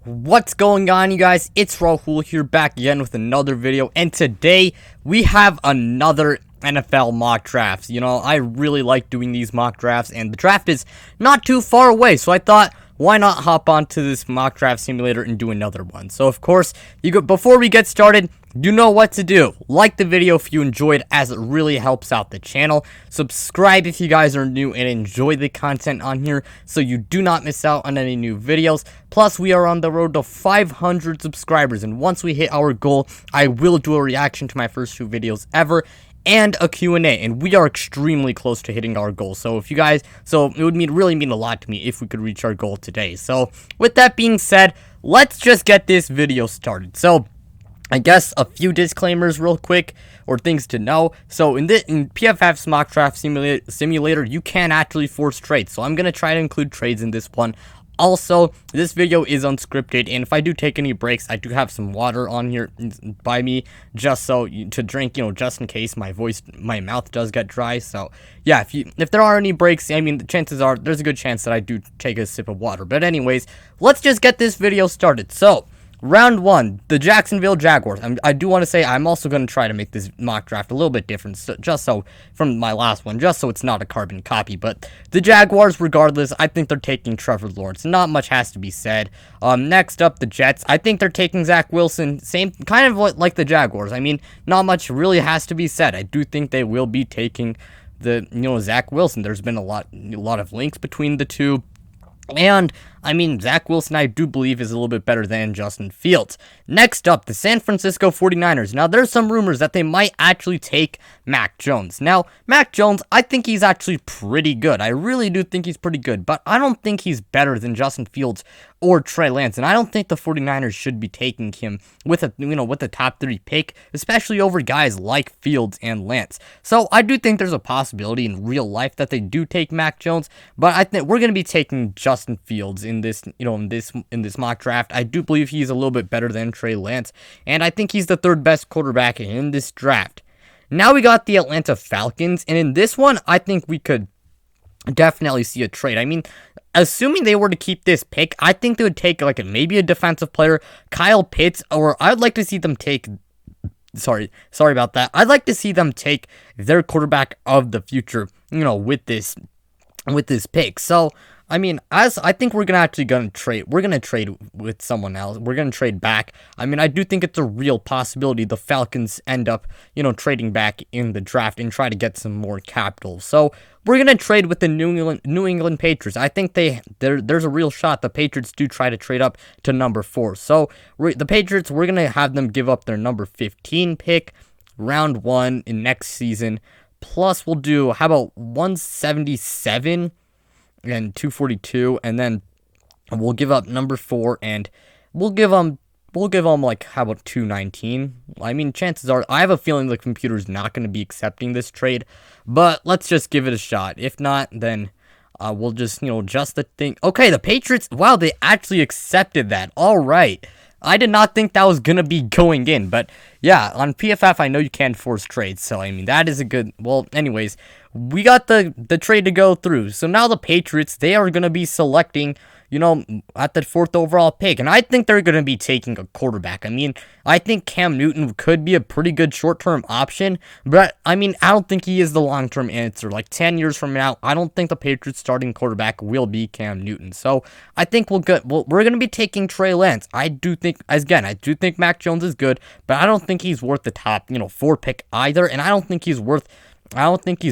What's going on, you guys? It's Rahul here, back again with another video, and today we have another NFL mock drafts. I really like doing these mock drafts, and the draft is not too far away, so I thought, why not hop onto this mock draft simulator and do another one? So, of course, before we get started, you know what to do. Like the video if you enjoyed, as it really helps out the channel. Subscribe if you guys are new and enjoy the content on here, so you do not miss out on any new videos. Plus, we are on the road to 500 subscribers, and once we hit our goal, I will do a reaction to my first 2 videos ever, and a Q&A, and we are extremely close to hitting our goal. So it would really mean a lot to me if we could reach our goal today. So with that being said, let's just get this video started. So I guess a few disclaimers real quick, or things to know. So in PFF's mock draft simulator, you can actually force trades. So I'm going to try to include trades in this one. Also, this video is unscripted, and if I do take any breaks, I do have some water on here by me, just so to drink, just in case my mouth does get dry. So yeah, if there are any breaks, I mean, the chances are there's a good chance that I do take a sip of water. But anyways, let's just get this video started. So round 1, the Jacksonville Jaguars. I do want to say I'm also going to try to make this mock draft a little bit different, from my last one, just so it's not a carbon copy. But the Jaguars, regardless, I think they're taking Trevor Lawrence. Not much has to be said. Next up, the Jets. I think they're taking Zach Wilson. Same kind of like the Jaguars. I mean, not much really has to be said. I do think they will be taking Zach Wilson. There's been a lot of links between the two. And, I mean, Zach Wilson, I do believe, is a little bit better than Justin Fields. Next up, the San Francisco 49ers. Now, there's some rumors that they might actually take Mac Jones. Now, Mac Jones, I think he's actually pretty good. I really do think he's pretty good, but I don't think he's better than Justin Fields or Trey Lance, and I don't think the 49ers should be taking him with a top 3 pick, especially over guys like Fields and Lance. So I do think there's a possibility in real life that they do take Mac Jones, but I think we're going to be taking Justin Fields in this mock draft. I do believe he's a little bit better than Trey Lance, and I think he's the 3rd best quarterback in this draft. Now we got the Atlanta Falcons, and in this one, I think we could definitely see a trade. I mean, assuming they were to keep this pick, I think they would take maybe a defensive player, Kyle Pitts, or I'd like to see them take, sorry about that. I'd like to see them take their quarterback of the future, with this pick. So, I mean, I think we're gonna trade with someone else. We're gonna trade back. I mean, I do think it's a real possibility the Falcons end up, trading back in the draft and try to get some more capital. So we're gonna trade with the New England Patriots. I think there's a real shot the Patriots do try to trade up to number 4. So the Patriots, we're gonna have them give up their number 15 pick, round 1 in next season. Plus, we'll do, how about 177 and 242, and then we'll give up number 4, and we'll give them how about 219. I mean, chances are, I have a feeling the computer's not going to be accepting this trade, but let's just give it a shot. If not, then we'll just adjust the thing. Okay, the Patriots, wow, they actually accepted that. All right. I did not think that was going to be going in, but yeah, on PFF, I know you can't force trades, so I mean, that is a good, well, anyways, we got the trade to go through. So now the Patriots, they are going to be selecting, at the 4th overall pick, and I think they're going to be taking a quarterback. I mean, I think Cam Newton could be a pretty good short-term option, but I mean, I don't think he is the long-term answer. Like 10 years from now, I don't think the Patriots starting quarterback will be Cam Newton. So I think we're going to be taking Trey Lance. I do think Mac Jones is good, but I don't think he's worth the top, 4 pick either, and I don't think he's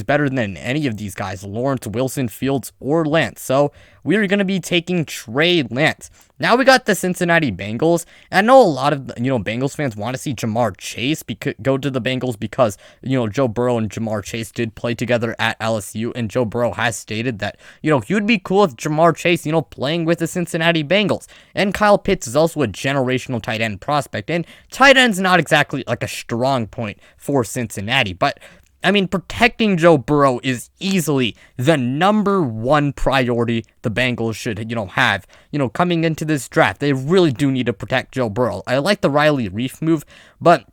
better than any of these guys, Lawrence, Wilson, Fields, or Lance. So we're going to be taking Trey Lance. Now we got the Cincinnati Bengals. And I know a lot of, Bengals fans want to see Jamar Chase go to the Bengals because, Joe Burrow and Jamar Chase did play together at LSU. And Joe Burrow has stated that, he would be cool if Jamar Chase, playing with the Cincinnati Bengals. And Kyle Pitts is also a generational tight end prospect. And tight end's not exactly like a strong point for Cincinnati. But I mean, protecting Joe Burrow is easily the number 1 priority the Bengals should, have. Coming into this draft, they really do need to protect Joe Burrow. I like the Riley Reef move, but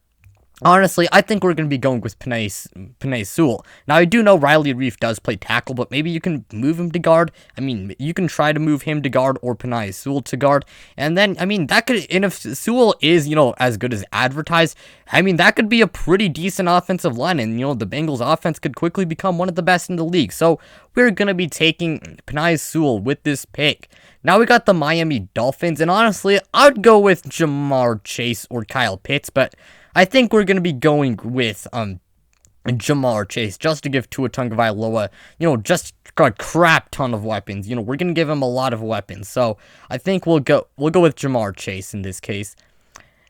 Honestly, I think we're going to be going with Penei Sewell. Now, I do know Riley Reef does play tackle, but maybe you can move him to guard. I mean, you can try to move him to guard or Penei Sewell to guard. And then, I mean, that could, and if Sewell is, as good as advertised, I mean, that could be a pretty decent offensive line. And, the Bengals offense could quickly become one of the best in the league. So, we're going to be taking Penei Sewell with this pick. Now we got the Miami Dolphins, and honestly, I'd go with Jamar Chase or Kyle Pitts, but I think we're going to be going with Jamar Chase just to give Tua Tagovailoa, just a crap ton of weapons. We're going to give him a lot of weapons. So, I think we'll go with Jamar Chase in this case.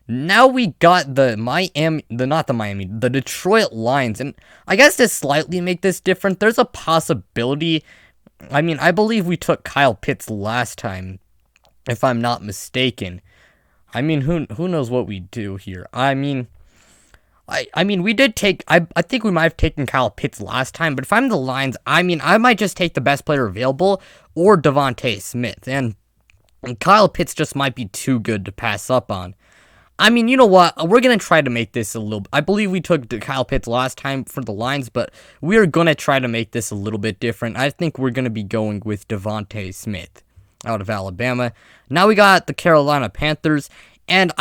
Now we got the Detroit Lions, and I guess to slightly make this different, there's a possibility. I mean, I believe we took Kyle Pitts last time, if I'm not mistaken. I mean, who knows what we do here? I mean, we did take. I think we might have taken Kyle Pitts last time, but if I'm the Lions, I mean, I might just take the best player available or Devontae Smith, and Kyle Pitts just might be too good to pass up on. I mean, you know what? We're going to try to make this a little... I believe we took Kyle Pitts last time for the Lions, but we are going to try to make this a little bit different. I think we're going to be going with Devontae Smith out of Alabama. Now we got the Carolina Panthers, and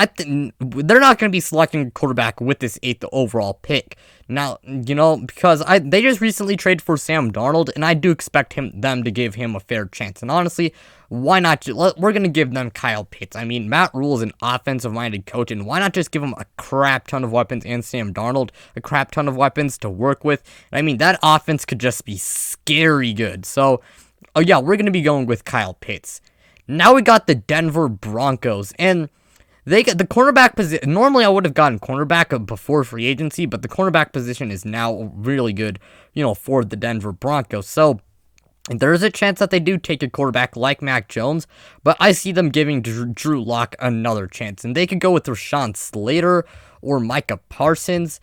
they're not going to be selecting a quarterback with this 8th overall pick. Now, because they just recently traded for Sam Darnold, and I do expect them to give him a fair chance. And honestly, why not? We're going to give them Kyle Pitts. I mean, Matt Rule is an offensive-minded coach, and why not just give him a crap ton of weapons and Sam Darnold a crap ton of weapons to work with? I mean, that offense could just be scary good. So, yeah, we're going to be going with Kyle Pitts. Now we got the Denver Broncos, and they get the cornerback position. Normally, I would have gotten cornerback before free agency, but the cornerback position is now really good, for the Denver Broncos. So, there's a chance that they do take a quarterback like Mac Jones, but I see them giving Drew Lock another chance, and they could go with Rashawn Slater or Micah Parsons.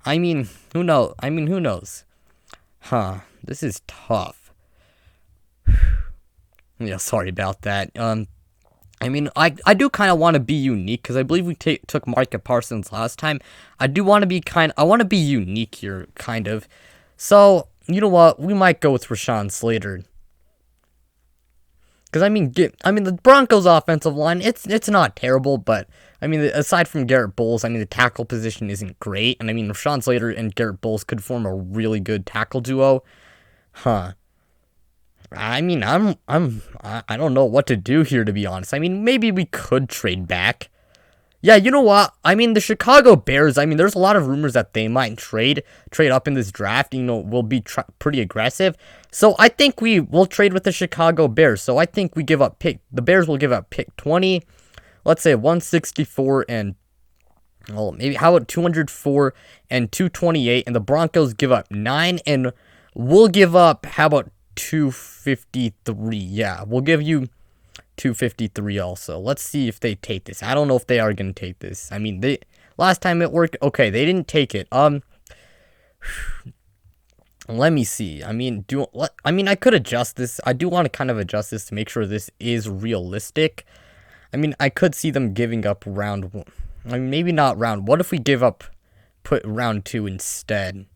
I mean, who knows? Huh? This is tough. Yeah, sorry about that. I mean, I do kind of want to be unique, because I believe we took Micah Parsons last time. I want to be unique here, kind of. So, you know what? We might go with Rashawn Slater. Because, I mean, the Broncos' offensive line, it's not terrible, but, I mean, aside from Garrett Bowles, I mean, the tackle position isn't great. And, I mean, Rashawn Slater and Garrett Bowles could form a really good tackle duo. Huh. I mean, I don't know what to do here, to be honest. I mean, maybe we could trade back. Yeah, you know what? I mean, the Chicago Bears, I mean, there's a lot of rumors that they might trade up in this draft, will be pretty aggressive. So I think we will trade with the Chicago Bears. So I think the Bears will give up pick 20, let's say 164 and, well, maybe, how about 204 and 228, and the Broncos give up 9, and we'll give up, how about 253. Yeah, we'll give you 253 also. Let's see if they take this. I don't know if they are going to take this. I mean, last time it worked. Okay, they didn't take it. Let me see. I mean, I could adjust this. I do want to kind of adjust this to make sure this is realistic. I mean, I could see them giving up round 1. I mean, maybe not round. What if we put round 2 instead?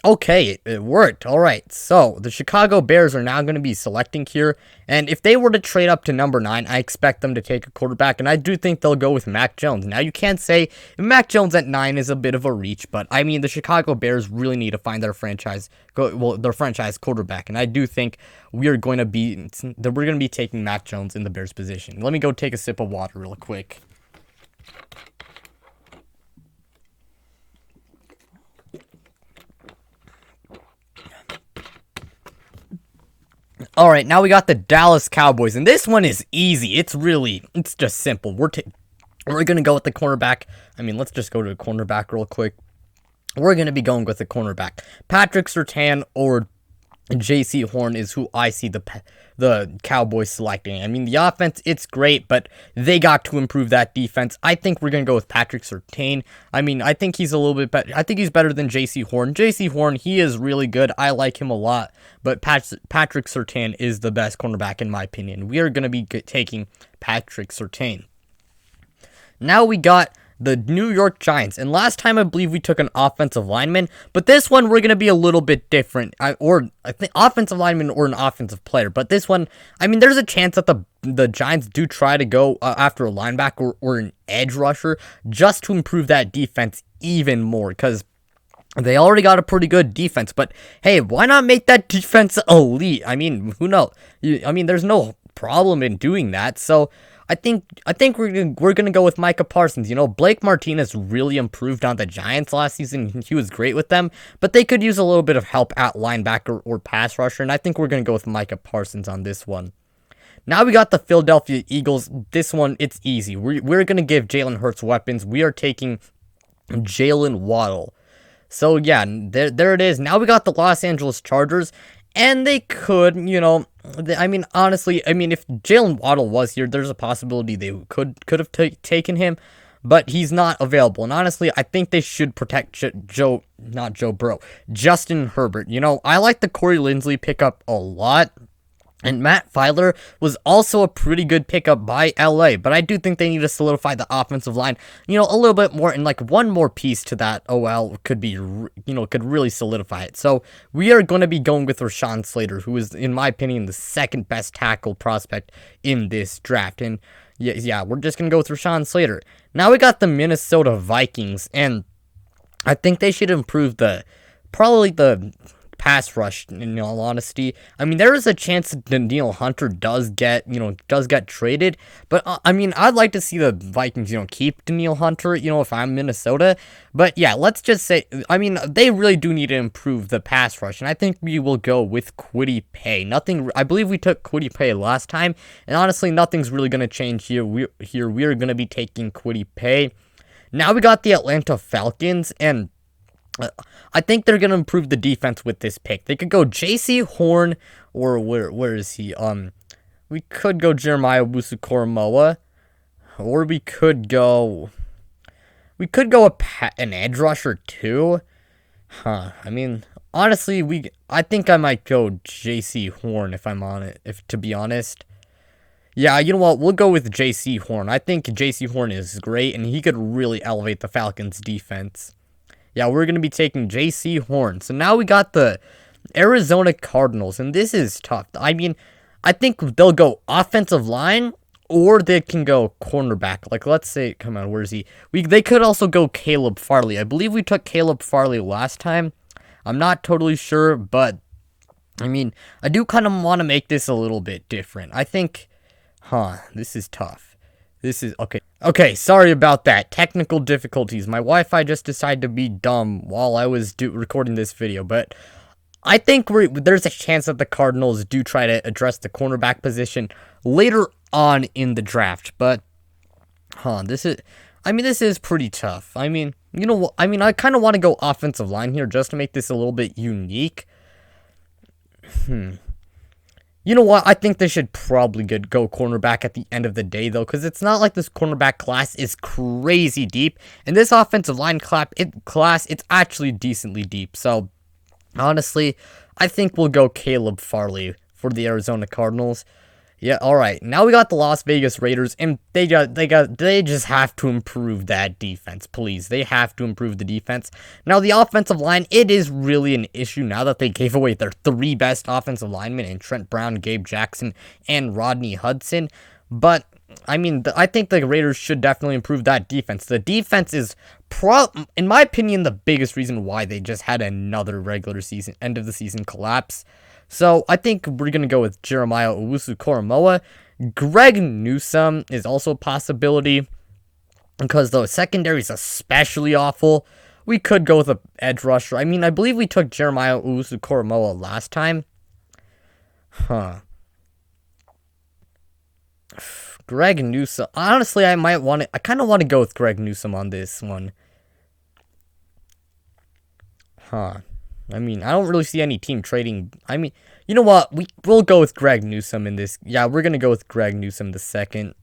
Okay, it worked. All right, so the Chicago Bears are now going to be selecting here, and if they were to trade up to number 9, I expect them to take a quarterback, and I do think they'll go with Mac Jones. Now, you can't say Mac Jones at 9 is a bit of a reach, but I mean, the Chicago Bears really need to find their franchise quarterback, and I do think we're going to be taking Mac Jones in the Bears position. Let me go take a sip of water real quick. All right, now we got the Dallas Cowboys, and this one is easy. It's just simple. We're going to go with the cornerback. I mean, let's just go to the cornerback real quick. We're going to be going with the cornerback. Patrick Surtain or J.C. Horn is who I see the Cowboys selecting. I mean, the offense, it's great, but they got to improve that defense. I think we're going to go with Patrick Surtain. I mean, I think he's a little bit better. I think he's better than J.C. Horn. J.C. Horn, he is really good. I like him a lot, but Patrick Surtain is the best cornerback in my opinion. We are going to be taking Patrick Surtain. Now we got the New York Giants, and last time I believe we took an offensive lineman, but this one we're going to be a little bit different, I think offensive lineman or an offensive player, but this one, I mean, there's a chance that the Giants do try to go after a linebacker or an edge rusher just to improve that defense even more, because they already got a pretty good defense, but hey, why not make that defense elite? I mean, who knows? I mean, there's no problem in doing that, so I think we're gonna go with Micah Parsons. You know, Blake Martinez really improved on the Giants last season. He was great with them, but they could use a little bit of help at linebacker or pass rusher, and I think we're gonna go with Micah Parsons on this one. Now we got the Philadelphia Eagles. This one, it's easy. We're gonna give Jalen Hurts weapons. We are taking Jalen Waddle. So yeah, there it is. Now we got the Los Angeles Chargers. And they could, you know, I mean, honestly, I mean, if Jalen Waddle was here, there's a possibility they could have taken him, but he's not available. And honestly, I think they should protect Justin Herbert. You know, I like the Corey Linsley pickup a lot. And Matt Filer was also a pretty good pickup by LA, but I do think they need to solidify the offensive line, you know, a little bit more, and like one more piece to that OL could be, you know, could really solidify it. So we are going to be going with Rashawn Slater, who is, in my opinion, the second best tackle prospect in this draft. And yeah, we're just going to go with Rashawn Slater. Now we got the Minnesota Vikings, and I think they should improve probably the pass rush, in all honesty. I mean, there is a chance that Danielle Hunter does get traded, but I mean, I'd like to see the Vikings, you know, keep Danielle Hunter, you know, if I'm Minnesota. But yeah, let's just say, I mean, they really do need to improve the pass rush, and I think we will go with Kwity Paye. I believe we took Kwity Paye last time, and honestly, nothing's really going to change here. We are going to be taking Kwity Paye. Now we got the Atlanta Falcons, and I think they're going to improve the defense with this pick. They could go J.C. Horn, or where is he? We could go Jeremiah Owusu-Koramoah, or we could go an edge rusher too. I mean, honestly, I think I might go J.C. Horn to be honest. Yeah, you know what? We'll go with J.C. Horn. I think J.C. Horn is great, and he could really elevate the Falcons' defense. Yeah, we're going to be taking J.C. Horn. So now we got the Arizona Cardinals, and this is tough. I mean, I think they'll go offensive line, or they can go cornerback. Like, let's say, come on, where is he? They could also go Caleb Farley. I believe we took Caleb Farley last time. I'm not totally sure, but, I mean, I do kind of want to make this a little bit different. I think, this is tough. This is, okay, sorry about that. Technical difficulties. My Wi-Fi just decided to be dumb while I was recording this video, but I think there's a chance that the Cardinals do try to address the cornerback position later on in the draft, but, this is pretty tough. I mean, you know what, I mean, I kind of want to go offensive line here just to make this a little bit unique. You know what? I think they should probably go cornerback at the end of the day, though, because it's not like this cornerback class is crazy deep. And this offensive line class, it's actually decently deep. So, honestly, I think we'll go Caleb Farley for the Arizona Cardinals. Yeah, all right. Now we got the Las Vegas Raiders, and they just have to improve that defense, please. They have to improve the defense. Now, the offensive line, it is really an issue now that they gave away their three best offensive linemen in Trent Brown, Gabe Jackson, and Rodney Hudson. But, I mean, I think the Raiders should definitely improve that defense. The defense is, in my opinion, the biggest reason why they just had another regular season, end of the season collapse. So, I think we're going to go with Jeremiah Owusu-Koramoah. Greg Newsome is also a possibility, because the secondary is especially awful. We could go with an edge rusher. I mean, I believe we took Jeremiah Owusu-Koramoah last time. Greg Newsome. Honestly, I kind of want to go with Greg Newsome on this one. I mean, I don't really see any team trading. I mean, you know what? We'll go with Greg Newsome in this. Yeah, we're going to go with Greg Newsome the second.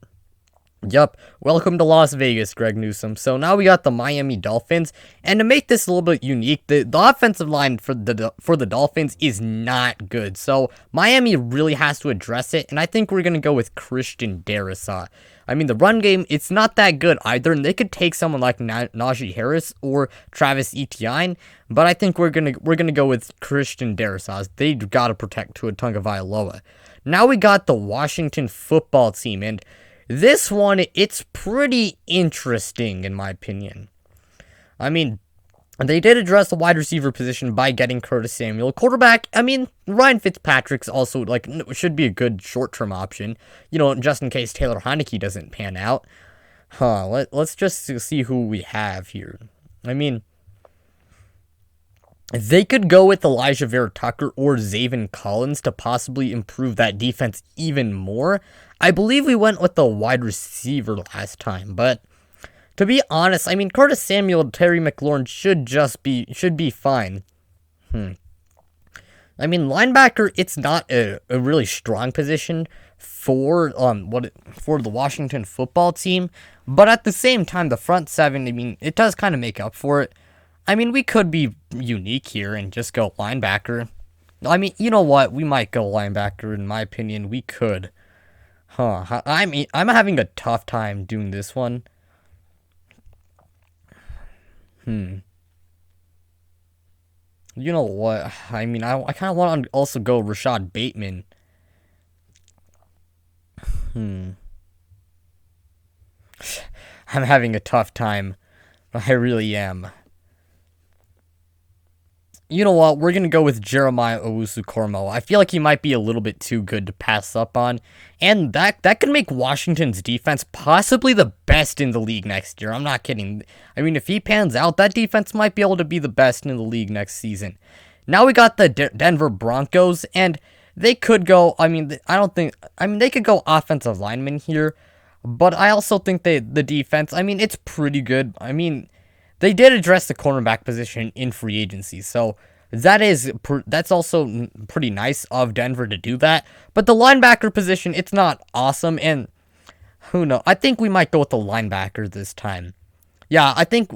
Yup. Welcome to Las Vegas, Greg Newsome. So now we got the Miami Dolphins. And to make this a little bit unique, the offensive line for the Dolphins is not good. So Miami really has to address it. And I think we're going to go with Christian Darrisaw. I mean, the run game, it's not that good either. And they could take someone like Najee Harris or Travis Etienne. But I think we're gonna go with Christian Darrisaw. They got to protect Tua Tagovailoa. Now we got the Washington football team. And this one, it's pretty interesting, in my opinion. I mean, they did address the wide receiver position by getting Curtis Samuel. Quarterback, I mean, Ryan Fitzpatrick's also, like, should be a good short-term option, you know, just in case Taylor Heineke doesn't pan out. Let's just see who we have here. I mean, they could go with Elijah Vera Tucker or Zaven Collins to possibly improve that defense even more. I believe we went with the wide receiver last time, but to be honest, I mean, Curtis Samuel and Terry McLaurin should be fine. I mean, linebacker, it's not a really strong position for the Washington football team, but at the same time, the front seven, I mean, it does kind of make up for it. I mean, we could be unique here and just go linebacker. I mean, you know what? We might go linebacker, in my opinion. We could. I mean, I'm having a tough time doing this one. You know what? I mean, I kind of want to also go Rashad Bateman. I'm having a tough time. I really am. You know what? We're going to go with Jeremiah Owusu-Koramoah. I feel like he might be a little bit too good to pass up on. And that could make Washington's defense possibly the best in the league next year. I'm not kidding. I mean, if he pans out, that defense might be able to be the best in the league next season. Now we got the Denver Broncos, and they could go, they could go offensive lineman here. But I also think the defense, I mean, it's pretty good. I mean, they did address the cornerback position in free agency, so that's also pretty nice of Denver to do that. But the linebacker position, it's not awesome, and who knows? I think we might go with the linebacker this time. Yeah, I think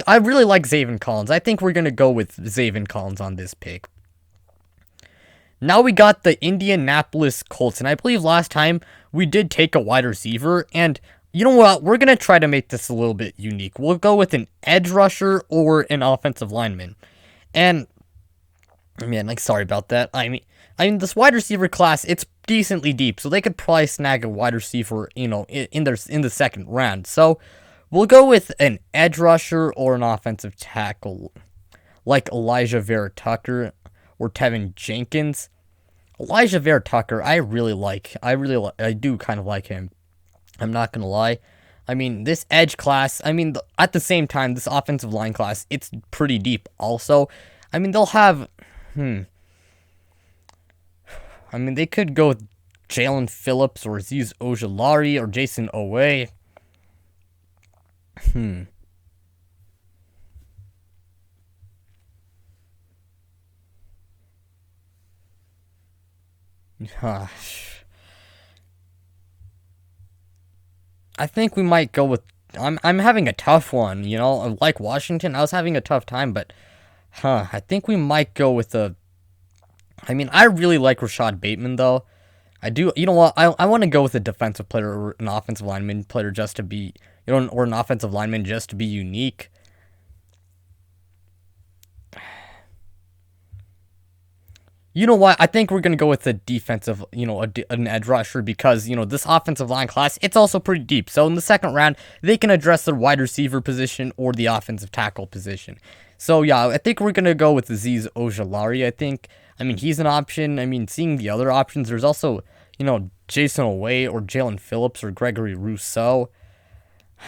I really like Zaven Collins. I think we're gonna go with Zaven Collins on this pick. Now we got the Indianapolis Colts, and I believe last time we did take a wide receiver, and you know what? We're going to try to make this a little bit unique. We'll go with an edge rusher or an offensive lineman. And, man, like, sorry about that. I mean, this wide receiver class, it's decently deep, so they could probably snag a wide receiver, you know, in the second round. So, we'll go with an edge rusher or an offensive tackle, like Elijah Vera Tucker or Tevin Jenkins. Elijah Vera Tucker, I do kind of like him. I'm not going to lie. I mean, this edge class, I mean, at the same time, this offensive line class, it's pretty deep also. I mean, they'll have, I mean, they could go with Jalen Phillips or Azeez Ojulari or Jason Owe. I think we might go with, I'm having a tough one, you know, like Washington, I was having a tough time, but, I think we might go with I mean, I really like Rashad Bateman, though. I do, you know what, I want to go with a defensive player or an offensive lineman player just to be, you know, or an offensive lineman just to be unique. You know what? I think we're going to go with a defensive, you know, an edge rusher because, you know, this offensive line class, it's also pretty deep. So in the second round, they can address the wide receiver position or the offensive tackle position. So yeah, I think we're going to go with Azeez Ojulari, I think. I mean, he's an option. I mean, seeing the other options, there's also, you know, Jason Owe or Jalen Phillips or Gregory Rousseau.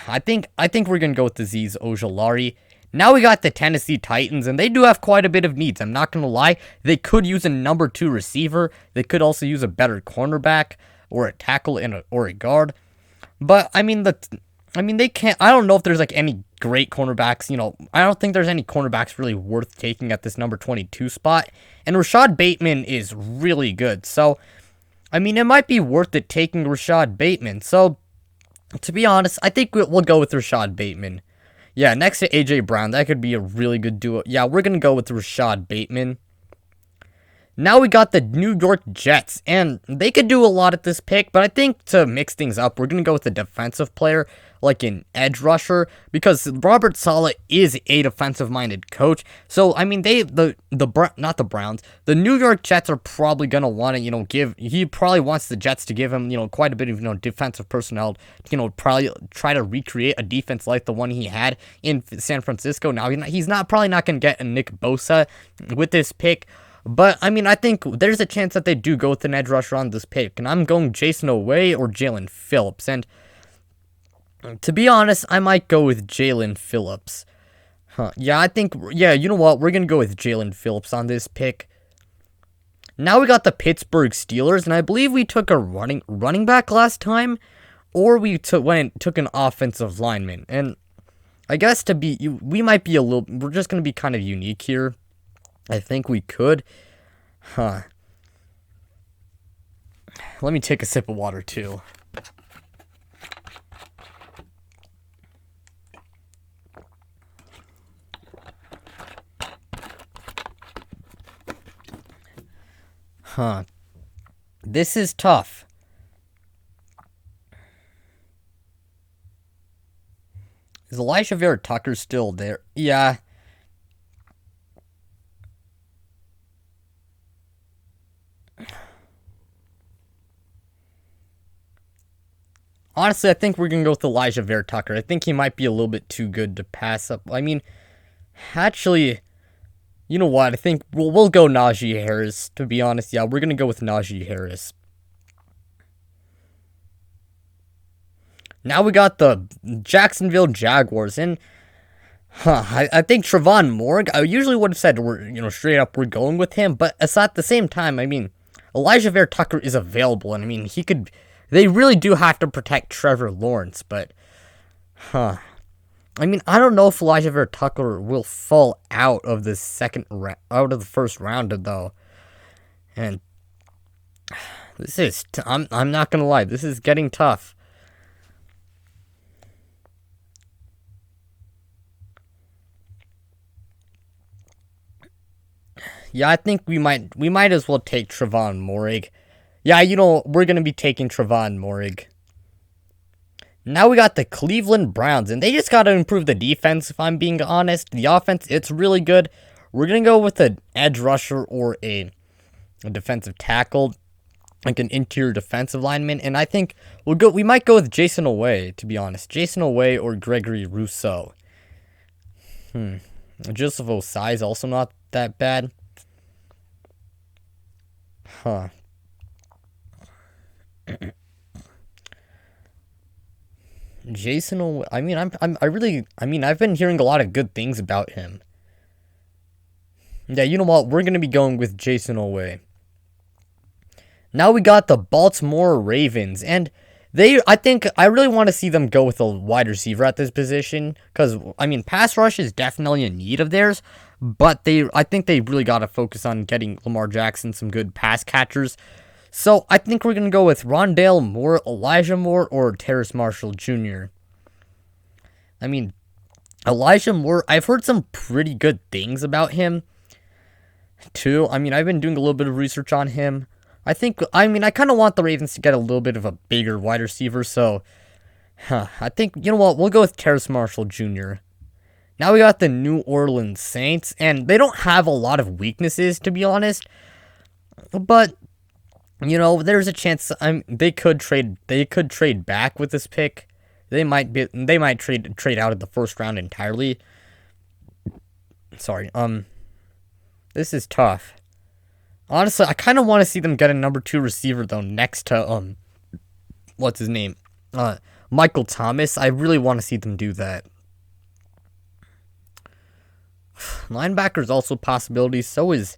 I think we're going to go with Azeez Ojulari. Now we got the Tennessee Titans, and they do have quite a bit of needs. I'm not going to lie. They could use a number 2 receiver. They could also use a better cornerback or a tackle or a guard. But, I mean, I mean, they can't. I don't know if there's like any great cornerbacks. I don't think there's any cornerbacks really worth taking at this number 22 spot. And Rashad Bateman is really good. So, I mean, it might be worth it taking Rashad Bateman. So, to be honest, I think we'll go with Rashad Bateman. Yeah, next to A.J. Brown, that could be a really good duo. Yeah, we're going to go with Rashad Bateman. Now we got the New York Jets, and they could do a lot at this pick, but I think to mix things up, we're going to go with a defensive player, like an edge rusher, because Robert Saleh is a defensive-minded coach. So, I mean, not the Browns, the New York Jets are probably going to want to, he probably wants the Jets to give him, quite a bit of, defensive personnel, probably try to recreate a defense like the one he had in San Francisco. Now, he's probably not going to get a Nick Bosa with this pick. But, I mean, I think there's a chance that they do go with an edge rusher on this pick. And I'm going Jason Oweh or Jalen Phillips. And to be honest, I might go with Jalen Phillips. Yeah, you know what? We're going to go with Jalen Phillips on this pick. Now we got the Pittsburgh Steelers. And I believe we took a running back last time. Or we took an offensive lineman. And I guess we might be we're just going to be kind of unique here. I think we could. Let me take a sip of water, too. This is tough. Is Elijah Vera Tucker still there? Yeah. Honestly, I think we're going to go with Elijah Vera Tucker. I think he might be a little bit too good to pass up. I mean, actually, you know what? I think we'll go Najee Harris, to be honest. Yeah, we're going to go with Najee Harris. Now we got the Jacksonville Jaguars. And I think Trevon Moore, I usually would have said, straight up, we're going with him. But at the same time, I mean, Elijah Vera Tucker is available. And I mean, they really do have to protect Trevor Lawrence, but, I mean, I don't know if Elijah Vera Tucker will fall out of the first round, though. And this is, I'm not gonna lie, this is getting tough. Yeah, I think we might as well take Trevon Moehrig. Yeah, we're going to be taking Trevon Moehrig. Now we got the Cleveland Browns, and they just got to improve the defense, if I'm being honest. The offense, it's really good. We're going to go with an edge rusher or a defensive tackle, like an interior defensive lineman, and I think we might go with Jason Oweh, to be honest. Jason Oweh or Gregory Rousseau. Joseph Osai is also not that bad. Jason Oweh, I mean, I've been hearing a lot of good things about him. Yeah, you know what? We're going to be going with Jason Oweh. Now we got the Baltimore Ravens, and I really want to see them go with a wide receiver at this position, because, I mean, pass rush is definitely a need of theirs, but I think they really got to focus on getting Lamar Jackson some good pass catchers. So, I think we're going to go with Rondale Moore, Elijah Moore, or Terrace Marshall Jr. I mean, Elijah Moore, I've heard some pretty good things about him, too. I mean, I've been doing a little bit of research on him. I kind of want the Ravens to get a little bit of a bigger wide receiver, so, I think, you know what, we'll go with Terrace Marshall Jr. Now we got the New Orleans Saints, and they don't have a lot of weaknesses, to be honest, but there's a chance they could trade back with this pick. They might trade out of the first round entirely. Sorry. This is tough. Honestly, I kind of want to see them get a number 2 receiver though next to what's his name? Michael Thomas. I really want to see them do that. Linebacker's also a possibility. So is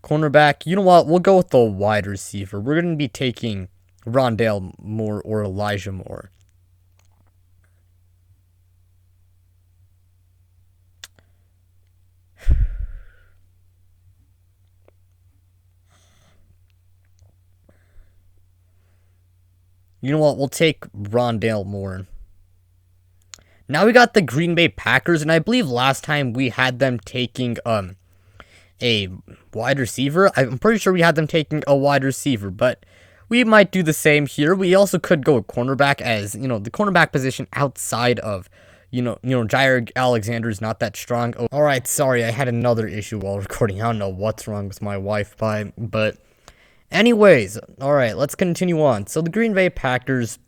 cornerback. You know what? We'll go with the wide receiver. We're going to be taking Rondale Moore or Elijah Moore. You know what? We'll take Rondale Moore. Now we got the Green Bay Packers, and I believe last time we had them taking a wide receiver. I'm pretty sure we had them taking a wide receiver, but we might do the same here. We also could go with cornerback, as you know, the cornerback position outside of Jair Alexander is not that strong. Oh, all right, sorry, I had another issue while recording. I don't know what's wrong with my Wi-Fi, but anyways, all right, let's continue on. So the Green Bay Packers,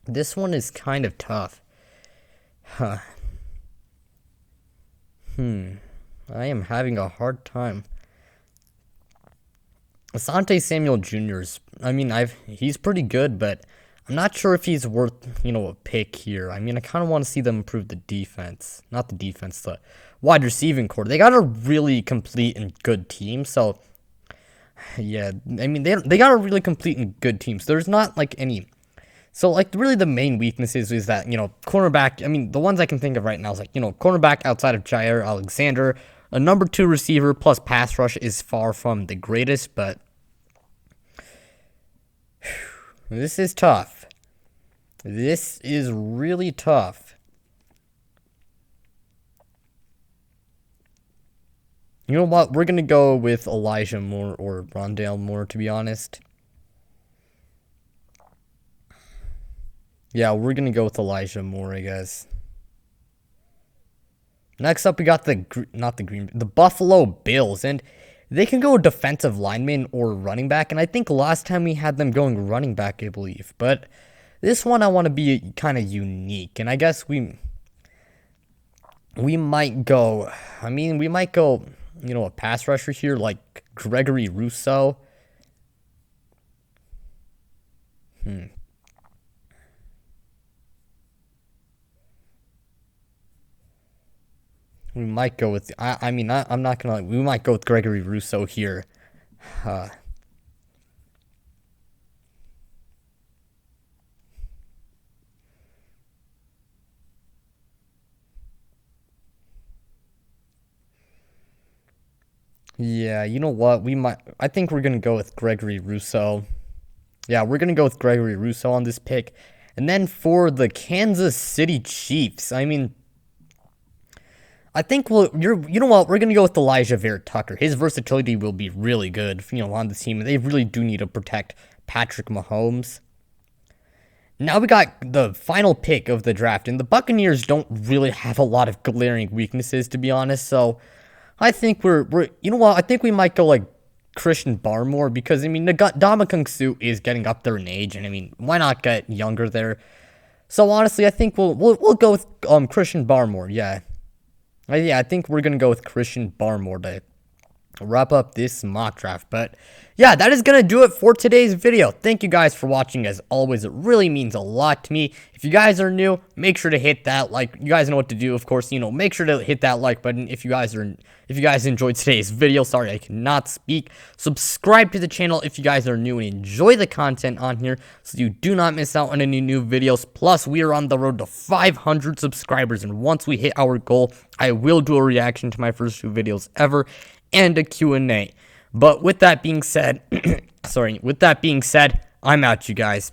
this one is kind of tough. Huh. I am having a hard time. Asante Samuel Jr.'s, he's pretty good, but I'm not sure if he's worth, a pick here. I kind of want to see them improve the defense. Not the defense, the wide receiving core. They got a really complete and good team, so, yeah, they got a really complete and good team, so there's not, any... So, really the main weaknesses is that, cornerback, the ones I can think of right now is, cornerback outside of Jair Alexander, a number 2 receiver plus pass rush is far from the greatest, but this is tough. This is really tough. You know what? We're going to go with Elijah Moore or Rondale Moore, to be honest. Yeah, we're going to go with Elijah Moore, I guess. Next up, we got the Buffalo Bills, and they can go defensive lineman or running back, and I think last time we had them going running back, I believe, but this one I want to be kind of unique, and I guess we might go, a pass rusher here, like Gregory Rousseau. We might go with, I'm not gonna, we might go with Gregory Rousseau here. Yeah, you know what? I think we're gonna go with Gregory Rousseau. Yeah, we're gonna go with Gregory Rousseau on this pick. And then for the Kansas City Chiefs, I think you know what, we're going to go with Elijah Vera Tucker. His versatility will be really good, on the team. They really do need to protect Patrick Mahomes. Now we got the final pick of the draft, and the Buccaneers don't really have a lot of glaring weaknesses, to be honest. So I think I think we might go like Christian Barmore, because Ndamukong Suh is getting up there in age, and why not get younger there? So honestly, I think we'll go with Christian Barmore. Yeah. I think we're going to go with Christian Barmore to wrap up this mock draft. But yeah, that is going to do it for today's video. Thank you guys for watching. As always, it really means a lot to me. If you guys are new, make sure to hit that like. You guys know what to do, of course. Make sure to hit that like button if you guys enjoyed today's video. Sorry, I cannot speak. Subscribe to the channel if you guys are new and enjoy the content on here, so you do not miss out on any new videos. Plus, we are on the road to 500 subscribers, and once we hit our goal, I will do a reaction to my first 2 videos ever and a Q&A. But with that being said, I'm out, you guys.